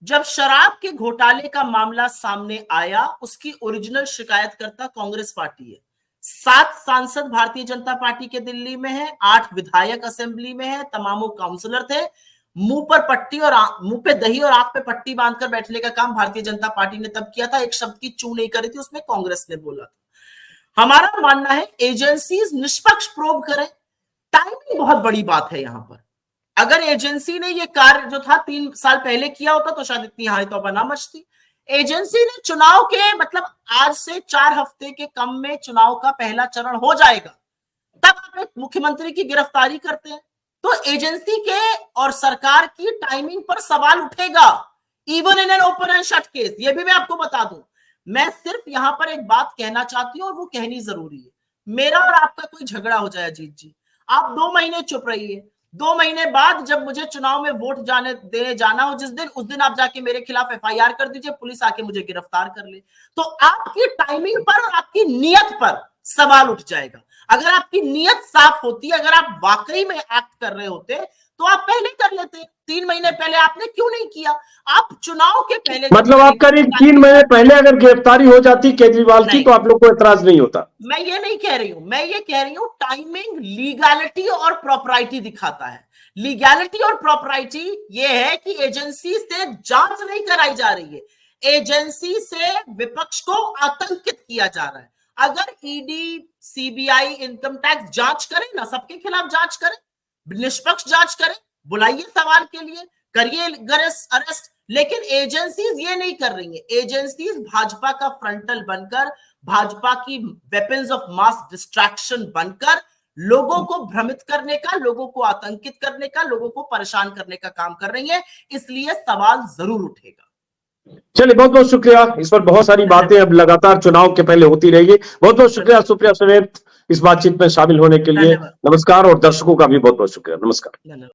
Speaker 2: जब शराब के घोटाले का मामला सामने आया, उसकी ओरिजिनल शिकायतकर्ता कांग्रेस पार्टी है। 7 सांसद भारतीय जनता पार्टी के दिल्ली में है, 8 विधायक असेंबली में है, तमामों काउंसलर थे। मुंह पर पट्टी और मुंह पे दही और आंख पे पट्टी बांधकर बैठने का काम भारतीय जनता पार्टी ने तब किया था। एक शब्द की चू नहीं करी थी, उसमें कांग्रेस ने बोला था। हमारा मानना है एजेंसीज निष्पक्ष प्रोब करें। टाइमिंग बहुत बड़ी बात है यहां पर। अगर एजेंसी ने ये कार्य जो था 3 साल पहले किया होता तो शायद इतनी हाई तो ना मचती। एजेंसी ने चुनाव के, मतलब आज से 4 हफ्ते के कम में चुनाव का पहला चरण हो जाएगा, तब आप एक मुख्यमंत्री की गिरफ्तारी करते हैं, तो एजेंसी के और सरकार की टाइमिंग पर सवाल उठेगा, even in an open and shut case. ये भी मैं आपको बता दूं। मैं सिर्फ यहां पर एक बात कहना चाहती हूं और वो कहनी जरूरी है। मेरा और आपका कोई झगड़ा हो जाए अजीत जी, आप 2 महीने चुप रहिए, 2 महीने बाद जब मुझे चुनाव में वोट देने जाना हो जिस दिन, उस दिन आप जाके मेरे खिलाफ एफआईआर कर दीजिए, पुलिस आके मुझे गिरफ्तार कर ले, तो आपकी टाइमिंग पर और आपकी नियत पर सवाल उठ जाएगा। अगर आपकी नीयत साफ होती, अगर आप वाकई में एक्ट कर रहे होते तो आप पहले कर लेते। 3 महीने पहले आपने क्यों नहीं किया? आप चुनाव के पहले,
Speaker 1: मतलब आप करीब 3 महीने पहले अगर गिरफ्तारी हो जाती केजरीवाल की तो आप लोग को एतराज नहीं होता।
Speaker 2: मैं ये नहीं कह रही हूं, मैं ये कह रही हूं टाइमिंग लीगैलिटी और प्रॉपराइटी दिखाता है। लीगैलिटी और प्रॉपराइटी ये है कि एजेंसी से जांच नहीं कराई जा रही है, एजेंसी से विपक्ष को आतंकित किया जा रहा है। अगर ईडी, सीबीआई, इनकम टैक्स जांच करे ना, सबके खिलाफ जांच करे, निष्पक्ष जांच करे, बुलाइए सवाल के लिए, करिए अरेस्ट, लेकिन एजेंसीज ये नहीं कर रही है। एजेंसीज भाजपा का फ्रंटल बनकर, भाजपा की वेपन्स ऑफ मास डिस्ट्रैक्शन बनकर लोगों को भ्रमित करने का, लोगों को आतंकित करने का, लोगों को परेशान करने का काम कर रही है। इसलिए सवाल जरूर उठेगा।
Speaker 1: चलिए, बहुत बहुत शुक्रिया। इस पर बहुत सारी बातें अब लगातार चुनाव के पहले होती रहेगी। बहुत बहुत शुक्रिया सुप्रिया सुरे इस बातचीत में शामिल होने के लिए। नमस्कार, और दर्शकों का भी बहुत बहुत शुक्रिया। नमस्कार।